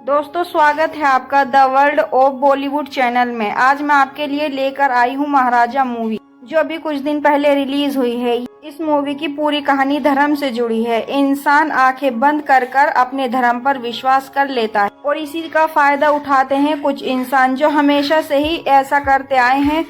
दोस्तों, स्वागत है आपका the world of Bollywood channel में। आज मैं आपके लिए लेकर आई हूँ महाराजा मूवी, जो अभी कुछ दिन पहले रिलीज हुई है। इस मूवी की पूरी कहानी धर्म से जुड़ी है। इंसान आंखें बंद कर कर अपने धर्म पर विश्वास कर लेता है और इसी का फायदा उठाते हैं कुछ इंसान जो हमेशा से ही ऐसा करते आए हैं।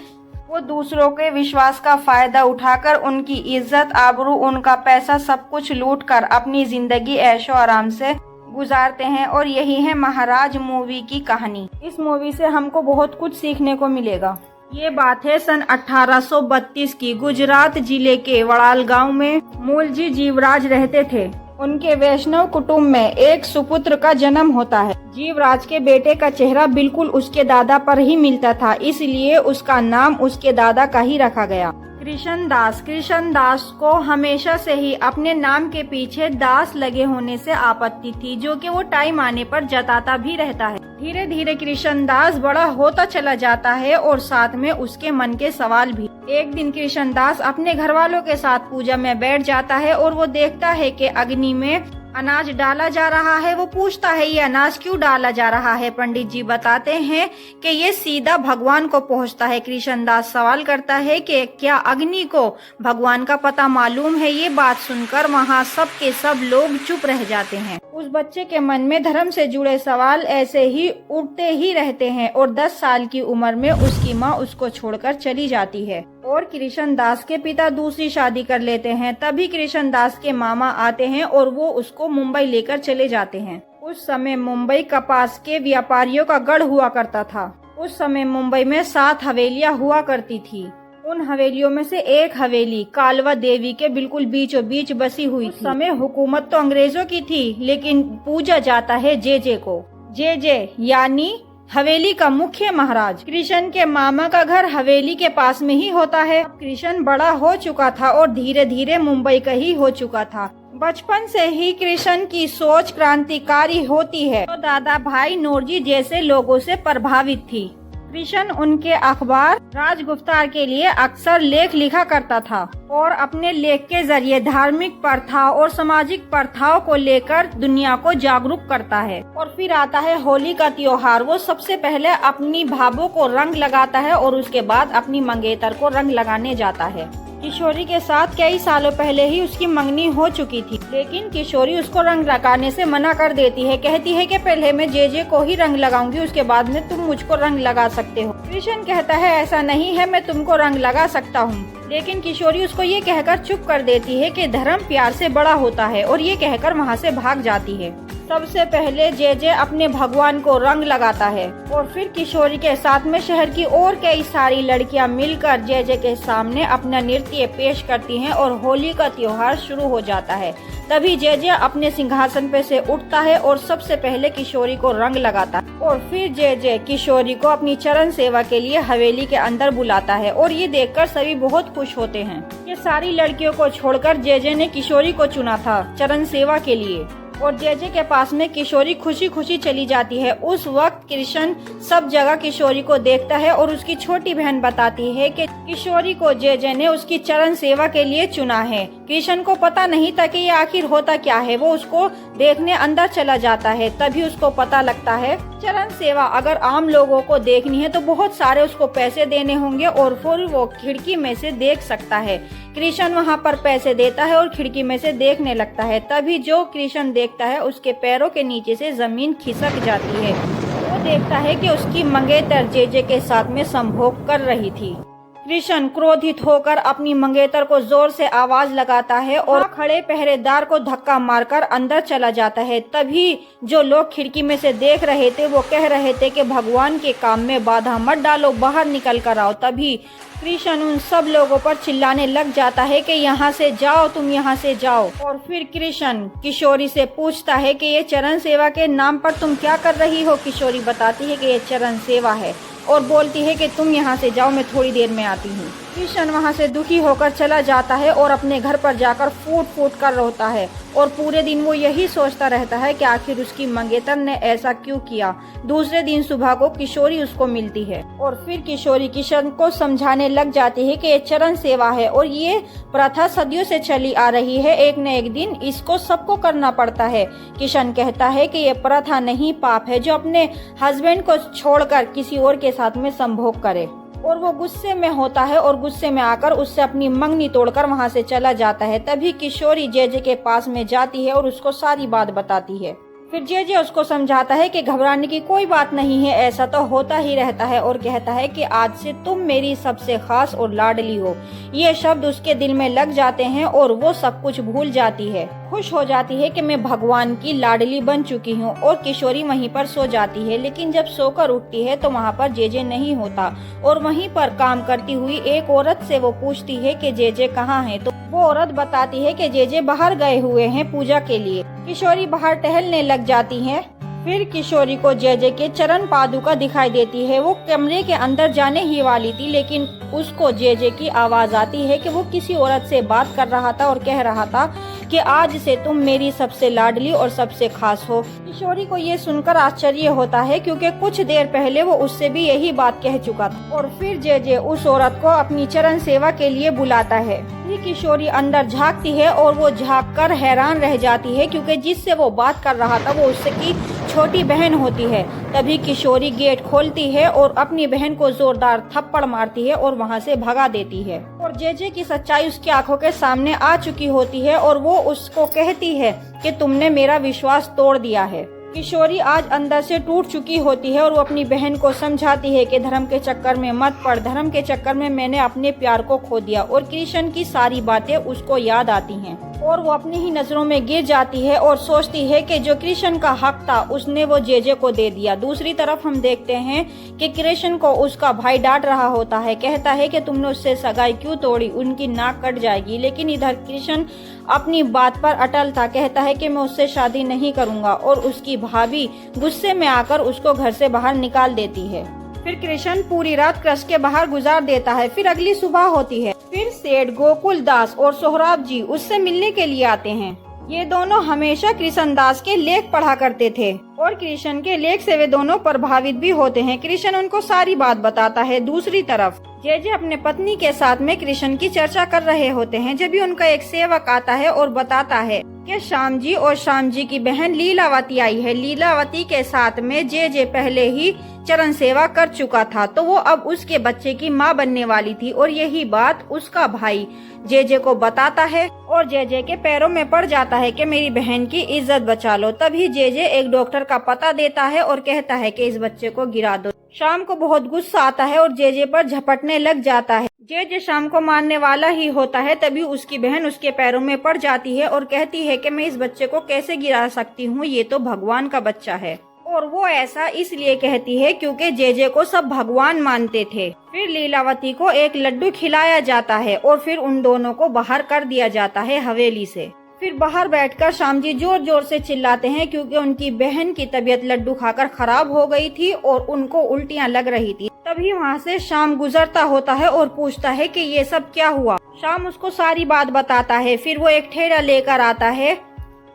वो दूसरों के विश्वास का फायदा उठाकर उनकी इज्जत, आबरू, उनका पैसा सब कुछ लूट कर अपनी जिंदगी ऐशो आराम से गुजारते हैं। और यही है महाराज मूवी की कहानी। इस मूवी से हमको बहुत कुछ सीखने को मिलेगा। ये बात है सन 1832 की। गुजरात जिले के वड़ाल गांव में मूलजी जीवराज रहते थे। उनके वैष्णव कुटुंब में एक सुपुत्र का जन्म होता है। जीवराज के बेटे का चेहरा बिल्कुल उसके दादा पर ही मिलता था, इसलिए उसका नाम उसके दादा का ही रखा गया, कृष्ण दास। कृष्ण दास को हमेशा से ही अपने नाम के पीछे दास लगे होने से आपत्ति थी, जो कि वो टाइम आने पर जताता भी रहता है। धीरे धीरे कृष्ण दास बड़ा होता चला जाता है और साथ में उसके मन के सवाल भी। एक दिन कृष्ण दास अपने घर वालों के साथ पूजा में बैठ जाता है और वो देखता है कि अग्नि में अनाज डाला जा रहा है। वो पूछता है, ये अनाज क्यों डाला जा रहा है? पंडित जी बताते हैं कि ये सीधा भगवान को पहुंचता है। कृष्ण दास सवाल करता है कि क्या अग्नि को भगवान का पता मालूम है? ये बात सुनकर वहाँ सब के सब लोग चुप रह जाते हैं। उस बच्चे के मन में धर्म से जुड़े सवाल ऐसे ही उठते ही रहते हैं और 10 साल की उम्र में उसकी माँ उसको छोड़कर चली जाती है और कृष्ण दास के पिता दूसरी शादी कर लेते हैं। तभी कृष्ण दास के मामा आते हैं और वो उसको मुंबई लेकर चले जाते हैं। उस समय मुंबई कपास के व्यापारियों का गढ़ हुआ करता था। उस समय मुंबई में 7 हवेलियां हुआ करती थी। उन हवेलियों में से एक हवेली कालवा देवी के बिल्कुल बीचों बीच बसी हुई थी। उस समय हुकूमत तो अंग्रेजों की थी, लेकिन पूजा जाता है जे को। जे यानी हवेली का मुख्य महाराज। कृष्ण के मामा का घर हवेली के पास में ही होता है। कृष्ण बड़ा हो चुका था और धीरे धीरे मुंबई का ही हो चुका था। बचपन से ही कृष्ण की सोच क्रांतिकारी होती है, तो दादा भाई नौरजी जैसे लोगों से प्रभावित थी। कृष्ण उनके अखबार राजगुफ्तार के लिए अक्सर लेख लिखा करता था और अपने लेख के जरिए धार्मिक प्रथाओं और सामाजिक प्रथाओं को लेकर दुनिया को जागरूक करता है। और फिर आता है होली का त्योहार। वो सबसे पहले अपनी भाभों को रंग लगाता है और उसके बाद अपनी मंगेतर को रंग लगाने जाता है। किशोरी के साथ कई सालों पहले ही उसकी मंगनी हो चुकी थी, लेकिन किशोरी उसको रंग लगाने से मना कर देती है। कहती है कि पहले मैं जे को ही रंग लगाऊंगी, उसके बाद में तुम मुझको रंग लगा सकते हो। कृष्ण कहता है, ऐसा नहीं है, मैं तुमको रंग लगा सकता हूँ। लेकिन किशोरी उसको ये कहकर चुप कर देती है कि धर्म प्यार से बड़ा होता है, और ये कहकर वहाँ से भाग जाती है। सबसे पहले जे अपने भगवान को रंग लगाता है और फिर किशोरी के साथ में शहर की और कई सारी लड़कियां मिलकर जे के सामने अपना नृत्य पेश करती हैं और होली का त्योहार शुरू हो जाता है। तभी जे अपने सिंहासन पे से उठता है और सबसे पहले किशोरी को रंग लगाता है और फिर जे किशोरी को अपनी चरण सेवा के लिए हवेली के अंदर बुलाता है। और ये देखकर सभी बहुत खुश होते हैं। ये सारी लड़कियों को छोड़कर जे ने किशोरी को चुना था चरण सेवा के लिए, और जे के पास में किशोरी खुशी खुशी चली जाती है। उस वक्त कृष्ण सब जगह किशोरी को देखता है और उसकी छोटी बहन बताती है कि किशोरी को जे ने उसकी चरण सेवा के लिए चुना है। कृष्ण को पता नहीं था कि ये आखिर होता क्या है। वो उसको देखने अंदर चला जाता है, तभी उसको पता लगता है चरण सेवा अगर आम लोगों को देखनी है तो बहुत सारे उसको पैसे देने होंगे और फिर वो खिड़की में से देख सकता है। कृष्ण वहाँ पर पैसे देता है और खिड़की में से देखने लगता है। तभी जो कृष्ण देखता है उसके पैरों के नीचे से जमीन खिसक जाती है। वो देखता है कि उसकी मंगेतर जे के साथ में संभोग कर रही थी। कृष्ण क्रोधित होकर अपनी मंगेतर को जोर से आवाज लगाता है और खड़े पहरेदार को धक्का मारकर अंदर चला जाता है। तभी जो लोग खिड़की में से देख रहे थे वो कह रहे थे कि भगवान के काम में बाधा मत डालो, बाहर निकल कर आओ। तभी कृष्ण उन सब लोगों पर चिल्लाने लग जाता है कि यहाँ से जाओ, तुम यहाँ से जाओ। और फिर कृष्ण किशोरी से पूछता है कि ये चरण सेवा के नाम पर तुम क्या कर रही हो? किशोरी बताती है कि ये चरण सेवा है और बोलती है कि तुम यहाँ से जाओ, मैं थोड़ी देर में आती हूँ। किशन वहाँ से दुखी होकर चला जाता है और अपने घर पर जाकर फूट फूट कर रोता है और पूरे दिन वो यही सोचता रहता है कि आखिर उसकी मंगेतर ने ऐसा क्यों किया। दूसरे दिन सुबह को किशोरी उसको मिलती है और फिर किशोरी किशन को समझाने लग जाती है कि ये चरण सेवा है और ये प्रथा सदियों से चली आ रही है, एक न एक दिन इसको सबको करना पड़ता है। किशन कहता है कि ये प्रथा नहीं पाप है जो अपने हस्बैंड को छोड़कर किसी और के साथ में संभोग करे, और वो गुस्से में होता है और गुस्से में आकर उससे अपनी मंगनी तोड़कर वहाँ से चला जाता है। तभी किशोरी जेजे के पास में जाती है और उसको सारी बात बताती है। फिर जेजे उसको समझाता है कि घबराने की कोई बात नहीं है, ऐसा तो होता ही रहता है, और कहता है कि आज से तुम मेरी सबसे खास और लाडली हो। ये शब्द उसके दिल में लग जाते हैं और वो सब कुछ भूल जाती है, खुश हो जाती है कि मैं भगवान की लाडली बन चुकी हूँ। और किशोरी वहीं पर सो जाती है, लेकिन जब सोकर उठती है तो वहाँ पर जेजे नहीं होता और वहीं पर काम करती हुई एक औरत से वो पूछती है कि जेजे कहाँ है, तो वो औरत बताती है कि जेजे बाहर गए हुए हैं पूजा के लिए। किशोरी बाहर टहलने लग जाती है। फिर किशोरी को जेजे के चरण पादुका दिखाई देती है। वो कमरे के अंदर जाने ही वाली थी, लेकिन उसको जेजे की आवाज आती है कि वो किसी औरत से बात कर रहा था और कह रहा था कि आज से तुम मेरी सबसे लाडली और सबसे खास हो। किशोरी को ये सुनकर आश्चर्य होता है, क्योंकि कुछ देर पहले वो उससे भी यही बात कह चुका था। और फिर जेजे उस औरत को अपनी चरण सेवा के लिए बुलाता है। ये किशोरी अंदर झांकती है और वो झांक कर हैरान रह जाती है, क्योंकि जिससे वो बात कर रहा था वो उसकी छोटी बहन होती है। तभी किशोरी गेट खोलती है और अपनी बहन को जोरदार थप्पड़ मारती है और वहाँ से भगा देती है। और जेजे की सच्चाई उसकी आंखों के सामने आ चुकी होती है और वो उसको कहती है कि तुमने मेरा विश्वास तोड़ दिया है। किशोरी आज अंदर से टूट चुकी होती है और वो अपनी बहन को समझाती है कि धर्म के चक्कर में मत पड़, धर्म के चक्कर में मैंने अपने प्यार को खो दिया। और कृष्ण की सारी बातें उसको याद आती हैं और वो अपनी ही नजरों में गिर जाती है और सोचती है कि जो कृष्ण का हक था उसने वो जेजे को दे दिया। दूसरी तरफ हम देखते हैं कि कृष्ण को उसका भाई डांट रहा होता है, कहता है कि तुमने उससे सगाई क्यों तोड़ी, उनकी नाक कट जाएगी। लेकिन इधर कृष्ण अपनी बात पर अटल था, कहता है कि मैं उससे शादी नहीं करूंगा। और उसकी भाभी गुस्से में आकर उसको घर से बाहर निकाल देती है। फिर कृष्ण पूरी रात क्रश के बाहर गुजार देता है। फिर अगली सुबह होती है। फिर सेठ गोकुल दास और सोहराब जी उससे मिलने के लिए आते हैं। ये दोनों हमेशा कृष्ण दास के लेख पढ़ा करते थे और कृष्ण के लेख से वे दोनों प्रभावित भी होते हैं। कृष्ण उनको सारी बात बताता है। दूसरी तरफ जेजे अपने पत्नी के साथ में कृष्ण की चर्चा कर रहे होते हैं। जब भी उनका एक सेवक आता है और बताता है कि श्याम जी और श्याम जी की बहन लीलावती आई है। लीलावती के साथ में जेजे पहले ही चरण सेवा कर चुका था, तो वो अब उसके बच्चे की माँ बनने वाली थी। और यही बात उसका भाई जेजे को बताता है और जेजे के पैरों में पड़ जाता है कि मेरी बहन की इज्जत बचा लो। तभी जेजे एक डॉक्टर का पता देता है और कहता है कि इस बच्चे को गिरा दो। शाम को बहुत गुस्सा आता है और जेजे पर झपटने लग जाता है। जेजे शाम को मारने वाला ही होता है, तभी उसकी बहन उसके पैरों में पड़ जाती है और कहती है कि मैं इस बच्चे को कैसे गिरा सकती हूँ, ये तो भगवान का बच्चा है। और वो ऐसा इसलिए कहती है क्योंकि जेजे को सब भगवान मानते थे। फिर लीलावती को एक लड्डू खिलाया जाता है और फिर उन दोनों को बाहर कर दिया जाता है हवेली से। फिर बाहर बैठकर श्याम जी जोर जोर से चिल्लाते हैं, क्योंकि उनकी बहन की तबीयत लड्डू खाकर खराब हो गई थी और उनको उल्टियां लग रही थी। तभी वहाँ से श्याम गुजरता होता है और पूछता है कि ये सब क्या हुआ। श्याम उसको सारी बात बताता है। फिर वो एक ठेला लेकर आता है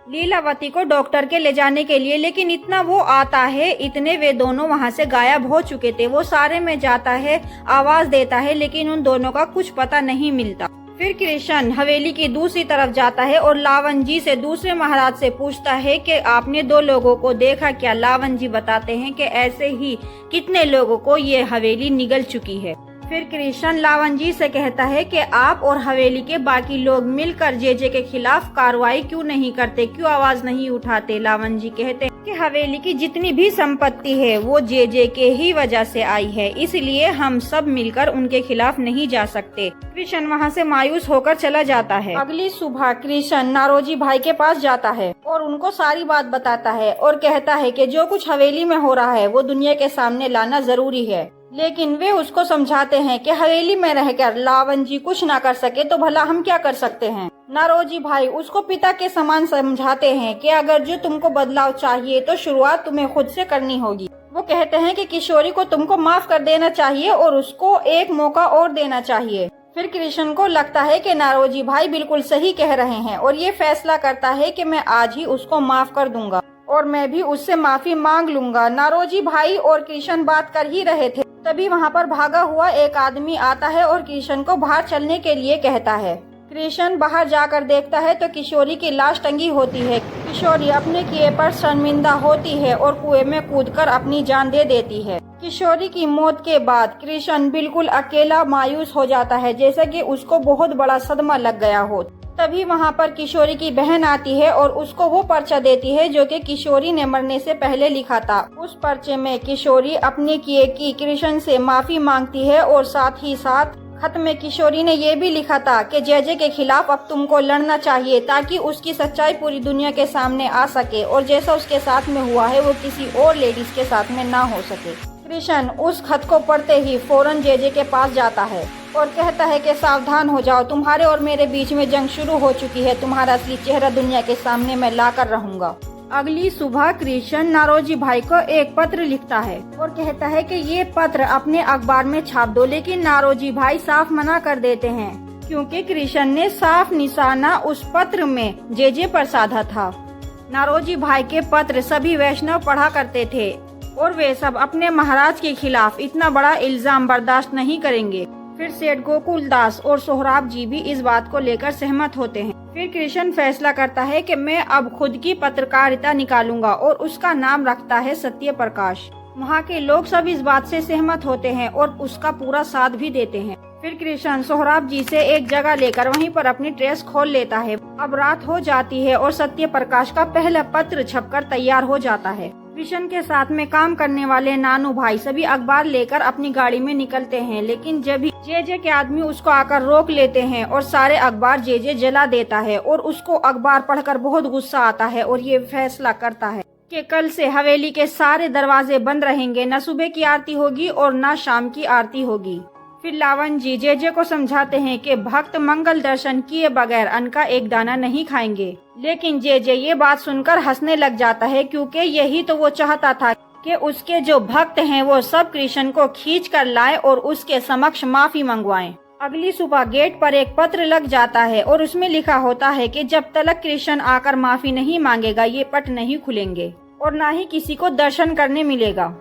लीलावती को डॉक्टर के ले जाने के लिए, लेकिन इतना वो आता है इतने वे दोनों वहाँ से गायब हो चुके थे। वो सारे में जाता है, आवाज देता है, लेकिन उन दोनों का कुछ पता नहीं मिलता। फिर कृष्ण हवेली की दूसरी तरफ जाता है और लावन जी से दूसरे महाराज से पूछता है कि आपने दो लोगों को देखा क्या। लावन जी बताते हैं कि ऐसे ही कितने लोगों को ये हवेली निगल चुकी है। फिर कृष्ण लावन जी से कहता है कि आप और हवेली के बाकी लोग मिलकर जेजे के खिलाफ कार्रवाई क्यों नहीं करते, क्यों आवाज नहीं उठाते। लावन जी कहते हैं कि हवेली की जितनी भी संपत्ति है वो जेजे के ही वजह से आई है, इसलिए हम सब मिलकर उनके खिलाफ नहीं जा सकते। कृष्ण वहाँ से मायूस होकर चला जाता है। अगली सुबह कृष्ण नारोजी भाई के पास जाता है और उनको सारी बात बताता है और कहता है कि जो कुछ हवेली में हो रहा है वो दुनिया के सामने लाना जरूरी है। लेकिन वे उसको समझाते हैं कि हवेली में रहकर लावन जी कुछ ना कर सके तो भला हम क्या कर सकते हैं। नारोजी भाई उसको पिता के समान समझाते हैं कि अगर जो तुमको बदलाव चाहिए तो शुरुआत तुम्हें खुद से करनी होगी। वो कहते हैं कि किशोरी को तुमको माफ कर देना चाहिए और उसको एक मौका और देना चाहिए। फिर कृष्ण को लगता है कि नारोजी भाई बिल्कुल सही कह रहे हैं और ये फैसला करता है कि मैं आज ही उसको माफ कर दूंगा और मैं भी उससे माफी मांग लूंगा। नारोजी भाई और कृष्ण बात कर ही रहे थे, तभी वहाँ पर भागा हुआ एक आदमी आता है और कृष्ण को बाहर चलने के लिए कहता है। कृष्ण बाहर जाकर देखता है तो किशोरी की लाश टंगी होती है। किशोरी अपने किए पर शर्मिंदा होती है और कुएं में कूदकर अपनी जान दे देती है। किशोरी की मौत के बाद कृष्ण बिल्कुल अकेला मायूस हो जाता है, जैसे कि उसको बहुत बड़ा सदमा लग गया हो। तभी वहाँ पर किशोरी की बहन आती है और उसको वो पर्चा देती है जो कि किशोरी ने मरने से पहले लिखा था। उस पर्चे में किशोरी अपने किए की कृष्ण से माफी मांगती है और साथ ही साथ खत में किशोरी ने ये भी लिखा था कि जे के खिलाफ अब तुमको लड़ना चाहिए ताकि उसकी सच्चाई पूरी दुनिया के सामने आ सके और जैसा उसके साथ में हुआ है वो किसी और लेडीज के साथ में ना हो सके। कृष्ण उस खत को पढ़ते ही फौरन जे के पास जाता है और कहता है कि सावधान हो जाओ, तुम्हारे और मेरे बीच में जंग शुरू हो चुकी है, तुम्हारा असली चेहरा दुनिया के सामने मैं ला कर रहूंगा। अगली सुबह कृष्ण नारोजी भाई को एक पत्र लिखता है और कहता है कि ये पत्र अपने अखबार में छाप दो, लेकिन नारोजी भाई साफ मना कर देते हैं क्योंकि कृष्ण ने साफ निशाना उस पत्र में जे पर साधा था। नारोजी भाई के पत्र सभी वैष्णव पढ़ा करते थे और वे सब अपने महाराज के खिलाफ इतना बड़ा इल्जाम बर्दाश्त नहीं करेंगे। फिर सेठ गोकुल दास और सोहराब जी भी इस बात को लेकर सहमत होते हैं। फिर कृष्ण फैसला करता है कि मैं अब खुद की पत्रकारिता निकालूंगा और उसका नाम रखता है सत्य प्रकाश। वहाँ के लोग सब इस बात से सहमत होते हैं और उसका पूरा साथ भी देते हैं। फिर कृष्ण सोहराब जी से एक जगह लेकर वहीं पर अपनी ड्रेस खोल लेता है। अब रात हो जाती है और सत्य प्रकाश का पहला पत्र छपकर तैयार हो जाता है। कृष्ण के साथ में काम करने वाले नानू भाई सभी अखबार लेकर अपनी गाड़ी में निकलते हैं, लेकिन जब भी जे के आदमी उसको आकर रोक लेते हैं और सारे अखबार जे जला देता है और उसको अखबार पढ़कर बहुत गुस्सा आता है और ये फैसला करता है कि कल से हवेली के सारे दरवाजे बंद रहेंगे, न सुबह की आरती होगी और न शाम की आरती होगी। फिर लावन जी जे को समझाते हैं कि भक्त मंगल दर्शन किए बगैर अन्न का एक दाना नहीं खाएंगे, लेकिन जे ये बात सुनकर हंसने लग जाता है क्योंकि यही तो वो चाहता था कि उसके जो भक्त हैं वो सब कृष्ण को खींच कर लाए और उसके समक्ष माफी मंगवाएं। अगली सुबह गेट पर एक पत्र लग जाता है और उसमें लिखा होता है कि जब तक कृष्ण आकर माफी नहीं मांगेगा ये पट नहीं खुलेंगे और न ही किसी को दर्शन करने मिलेगा।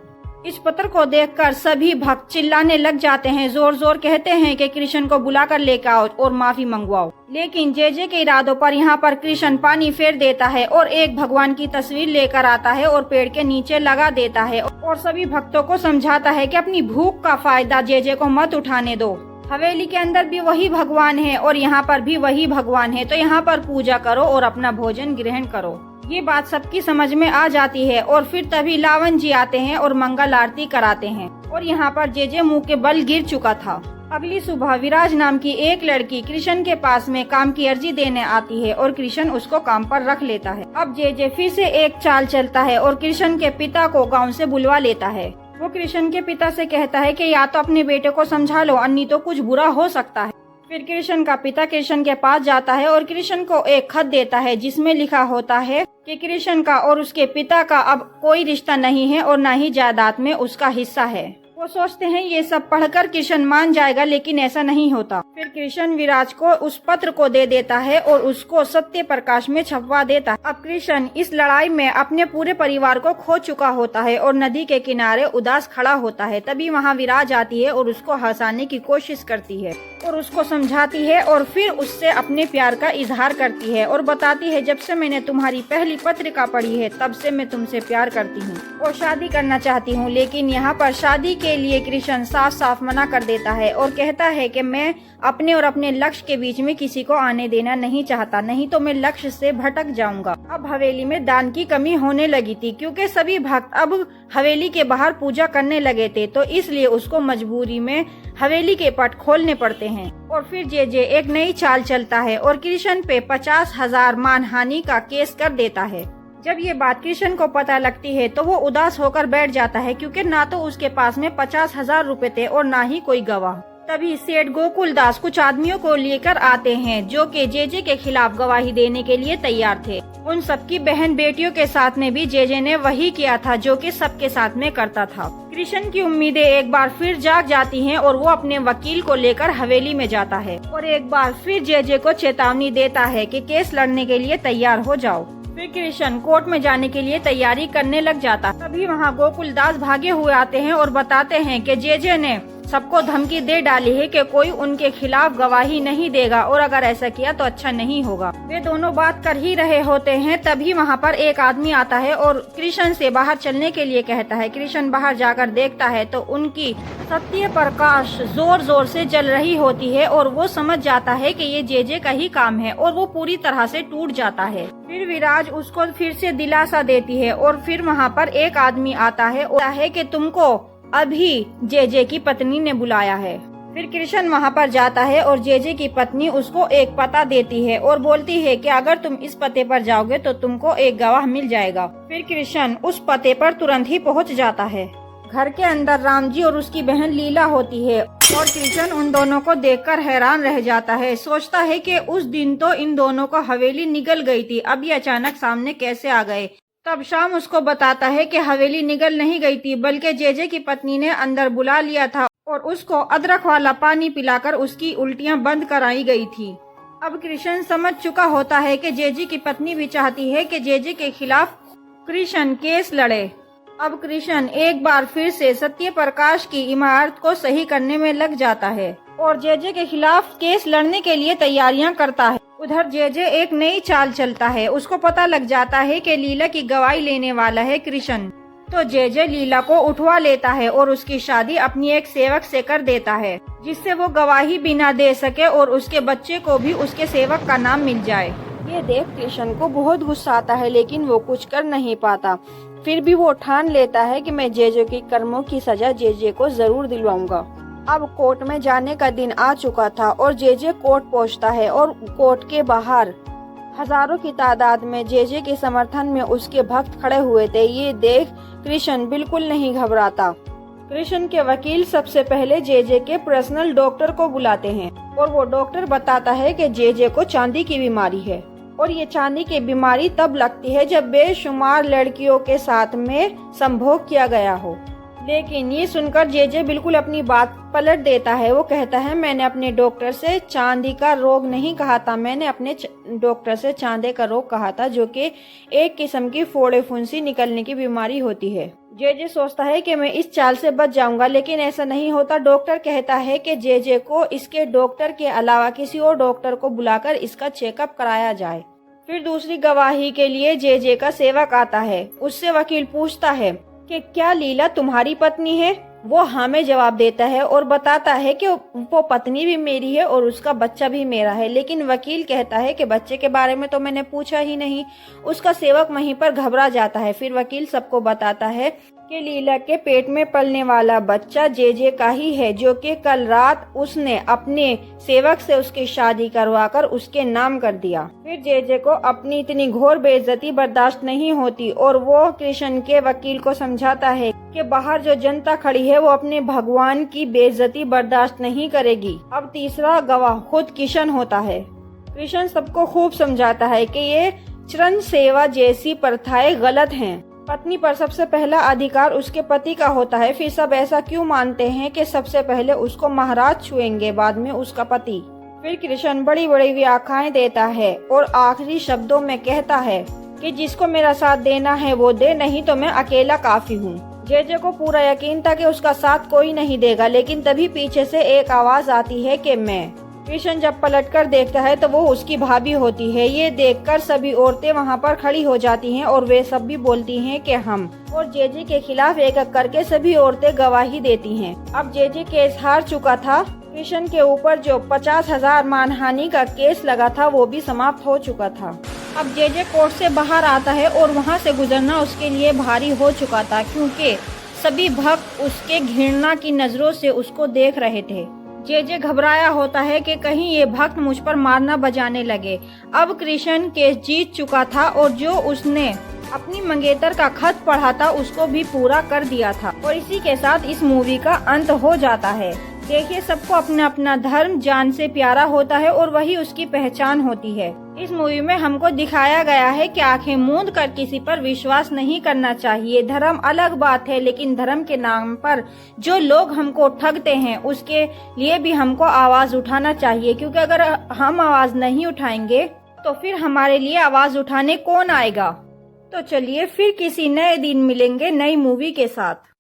इस पत्र को देखकर सभी भक्त चिल्लाने लग जाते हैं, जोर जोर कहते हैं कि कृष्ण को बुलाकर लेकर आओ और माफी मंगवाओ। लेकिन जे के इरादों पर यहाँ पर कृष्ण पानी फेर देता है और एक भगवान की तस्वीर लेकर आता है और पेड़ के नीचे लगा देता है और सभी भक्तों को समझाता है कि अपनी भूख का फायदा जे को मत उठाने दो। हवेली के अंदर भी वही भगवान है और यहाँ पर भी वही भगवान है, तो यहाँ पर पूजा करो और अपना भोजन ग्रहण करो। ये बात सबकी समझ में आ जाती है और फिर तभी लावन जी आते हैं और मंगल आरती कराते हैं और यहाँ पर जे मुंह के बल गिर चुका था। अगली सुबह विराज नाम की एक लड़की कृष्ण के पास में काम की अर्जी देने आती है और कृष्ण उसको काम पर रख लेता है। अब जे फिर से एक चाल चलता है और कृष्ण के पिता को गाँव से बुलवा लेता है। वो कृष्ण के पिता से कहता है कि या तो अपने बेटे को समझा लो, अन्य तो कुछ बुरा हो सकता है। फिर कृष्ण का पिता कृष्ण के पास जाता है और कृष्ण को एक खत देता है जिसमें लिखा होता है कि कृष्ण का और उसके पिता का अब कोई रिश्ता नहीं है और न ही जायदाद में उसका हिस्सा है। वो सोचते हैं ये सब पढ़कर कृष्ण मान जाएगा, लेकिन ऐसा नहीं होता। फिर कृष्ण विराज को उस पत्र को दे देता है और उसको सत्य प्रकाश में छपवा देता है। अब कृष्ण इस लड़ाई में अपने पूरे परिवार को खो चुका होता है और नदी के किनारे उदास खड़ा होता है। तभी वहाँ विराज आती है और उसको हंसाने की कोशिश करती है और उसको समझाती है और फिर उससे अपने प्यार का इजहार करती है और बताती है जब से मैंने तुम्हारी पहली पत्रिका पढ़ी है तब से मैं तुमसे प्यार करती हूँ और शादी करना चाहती हूँ। लेकिन यहाँ पर शादी के लिए कृष्ण साफ साफ मना कर देता है और कहता है कि मैं अपने और अपने लक्ष्य के बीच में किसी को आने देना नहीं चाहता, नहीं तो मैं लक्ष्य से भटक जाऊंगा। अब हवेली में दान की कमी होने लगी थी क्योंकि सभी भक्त अब हवेली के बाहर पूजा करने लगे थे, तो इसलिए उसको मजबूरी में हवेली के पट खोलने पड़ते हैं। और फिर जे एक नई चाल चलता है और कृष्ण पे 50,000 मानहानि का केस कर देता है। जब ये बात कृष्ण को पता लगती है तो वो उदास होकर बैठ जाता है क्योंकि ना तो उसके पास में 50,000 रुपए थे और ना ही कोई गवाह। तभी सेठ गोकुलदास कुछ आदमियों को लेकर आते हैं जो कि जेजे के खिलाफ गवाही देने के लिए तैयार थे। उन सबकी बहन बेटियों के साथ में भी जेजे ने वही किया था जो कि सबके साथ में करता था। कृष्ण की उम्मीदें एक बार फिर जाग जाती हैं और वो अपने वकील को लेकर हवेली में जाता है और एक बार फिर जेजे को चेतावनी देता है कि केस लड़ने के लिए तैयार हो जाओ। फिर कृष्ण कोर्ट में जाने के लिए तैयारी करने लग जाता। तभी वहाँ गोकुलदास भागे हुए आते हैं और बताते हैं कि जेजे ने सबको धमकी दे डाली है कि कोई उनके खिलाफ गवाही नहीं देगा और अगर ऐसा किया तो अच्छा नहीं होगा। वे दोनों बात कर ही रहे होते हैं, तभी वहाँ पर एक आदमी आता है और कृष्ण से बाहर चलने के लिए कहता है। कृष्ण बाहर जाकर देखता है तो उनकी सत्य प्रकाश जोर जोर से जल रही होती है और वो समझ जाता है कि ये जेजे का ही काम है और वो पूरी तरह से टूट जाता है। फिर विराज उसको फिर से दिलासा देती है और फिर वहाँ पर एक आदमी आता है कि तुमको अभी जेजे की पत्नी ने बुलाया है। फिर कृष्ण वहाँ पर जाता है और जेजे की पत्नी उसको एक पता देती है और बोलती है कि अगर तुम इस पते पर जाओगे तो तुमको एक गवाह मिल जाएगा। फिर कृष्ण उस पते पर तुरंत ही पहुँच जाता है। घर के अंदर राम जी और उसकी बहन लीला होती है और कृष्ण उन दोनों को देखकर हैरान रह जाता है। सोचता है कि उस दिन तो इन दोनों को हवेली निगल गई थी, अब ये अचानक सामने कैसे आ गए। तब शाम उसको बताता है कि हवेली निगल नहीं गई थी बल्कि जेजे की पत्नी ने अंदर बुला लिया था और उसको अदरक वाला पानी पिलाकर उसकी उल्टियां बंद कराई गई थी। अब कृष्ण समझ चुका होता है कि जेजे की पत्नी भी चाहती है कि जेजे के खिलाफ कृष्ण केस लड़े। अब कृष्ण एक बार फिर से सत्य प्रकाश की इमारत को सही करने में लग जाता है और जेजे के खिलाफ केस लड़ने के लिए तैयारियां करता है। उधर जेजे एक नई चाल चलता है। उसको पता लग जाता है कि लीला की गवाही लेने वाला है कृष्ण, तो जेजे लीला को उठवा लेता है और उसकी शादी अपनी एक सेवक से कर देता है जिससे वो गवाही भी ना दे सके और उसके बच्चे को भी उसके सेवक का नाम मिल जाए। ये देख कृष्ण को बहुत गुस्सा आता है लेकिन वो कुछ कर नहीं पाता। फिर भी वो ठान लेता है कि मैं जेजे के कर्मों की सजा जेजे को जरूर दिलवाऊंगा। अब कोर्ट में जाने का दिन आ चुका था और जेजे कोर्ट पहुंचता है और कोर्ट के बाहर हजारों की तादाद में जेजे के समर्थन में उसके भक्त खड़े हुए थे। ये देख कृष्ण बिल्कुल नहीं घबराता। कृष्ण के वकील सबसे पहले जेजे के पर्सनल डॉक्टर को बुलाते हैं और वो डॉक्टर बताता है कि जेजे को चांदी की बीमारी है और ये चांदी की बीमारी तब लगती है जब बेशुमार लड़कियों के साथ में संभोग किया गया हो। लेकिन ये सुनकर जेजे बिल्कुल अपनी बात पलट देता है। वो कहता है मैंने अपने डॉक्टर से चांदी का रोग नहीं कहा था, मैंने अपने डॉक्टर से चांदे का रोग कहा था जो कि एक किस्म की फोड़े फुंसी निकलने की बीमारी होती है। जेजे सोचता है कि मैं इस चाल से बच जाऊंगा लेकिन ऐसा नहीं होता। डॉक्टर कहता है कि जेजे को इसके डॉक्टर के अलावा किसी और डॉक्टर को बुलाकर इसका चेकअप कराया जाए। फिर दूसरी गवाही के लिए जेजे का सेवक आता है। उससे वकील पूछता है कि क्या लीला तुम्हारी पत्नी है? वो हाँ में जवाब देता है और बताता है कि वो पत्नी भी मेरी है और उसका बच्चा भी मेरा है। लेकिन वकील कहता है कि बच्चे के बारे में तो मैंने पूछा ही नहीं। उसका सेवक वहीं पर घबरा जाता है। फिर वकील सबको बताता है कि लीला के पेट में पलने वाला बच्चा जेजे का ही है जो कि कल रात उसने अपने सेवक से उसकी शादी करवाकर उसके नाम कर दिया। फिर जेजे को अपनी इतनी घोर बेइज्जती बर्दाश्त नहीं होती और वो कृष्ण के वकील को समझाता है कि बाहर जो जनता खड़ी है वो अपने भगवान की बेइज्जती बर्दाश्त नहीं करेगी। अब तीसरा गवाह खुद कृष्ण होता है। कृष्ण सबको खूब समझाता है कि ये चरण सेवा जैसी प्रथाएं गलत हैं। पत्नी पर सबसे पहला अधिकार उसके पति का होता है। फिर सब ऐसा क्यों मानते हैं कि सबसे पहले उसको महाराज छुएंगे, बाद में उसका पति। फिर कृष्ण बड़ी बड़ी व्याख्याएं देता है और आखिरी शब्दों में कहता है कि जिसको मेरा साथ देना है वो दे, नहीं तो मैं अकेला काफी हूँ। जेजे को पूरा यकीन था कि उसका साथ कोई नहीं देगा, लेकिन तभी पीछे से एक आवाज आती है कि मैं। कृष्ण जब पलटकर देखता है तो वो उसकी भाभी होती है। ये देखकर सभी औरतें वहाँ पर खड़ी हो जाती हैं और वे सब भी बोलती हैं कि हम। और जेजे के खिलाफ एक एक करके सभी औरतें गवाही देती हैं। अब जेजे केस हार चुका था। कृष्ण के ऊपर जो 50,000 मानहानि का केस लगा था वो भी समाप्त हो चुका था। अब जेजे कोर्ट से बाहर आता है और वहाँ से गुजरना उसके लिए भारी हो चुका था क्योंकि सभी भक्त उसके घृणा की नजरों से उसको देख रहे थे। जेजे घबराया होता है कि कहीं ये भक्त मुझ पर मारना बजाने लगे। अब कृष्ण केस जीत चुका था और जो उसने अपनी मंगेतर का खत पढ़ा था उसको भी पूरा कर दिया था। और इसी के साथ इस मूवी का अंत हो जाता है। देखिए, सबको अपना अपना धर्म जान से प्यारा होता है और वही उसकी पहचान होती है। इस मूवी में हमको दिखाया गया है कि आंखें मूंद कर किसी पर विश्वास नहीं करना चाहिए। धर्म अलग बात है, लेकिन धर्म के नाम पर जो लोग हमको ठगते हैं उसके लिए भी हमको आवाज उठाना चाहिए, क्योंकि अगर हम आवाज नहीं उठाएंगे तो फिर हमारे लिए आवाज उठाने कौन आएगा। तो चलिए फिर किसी नए दिन मिलेंगे नई मूवी के साथ।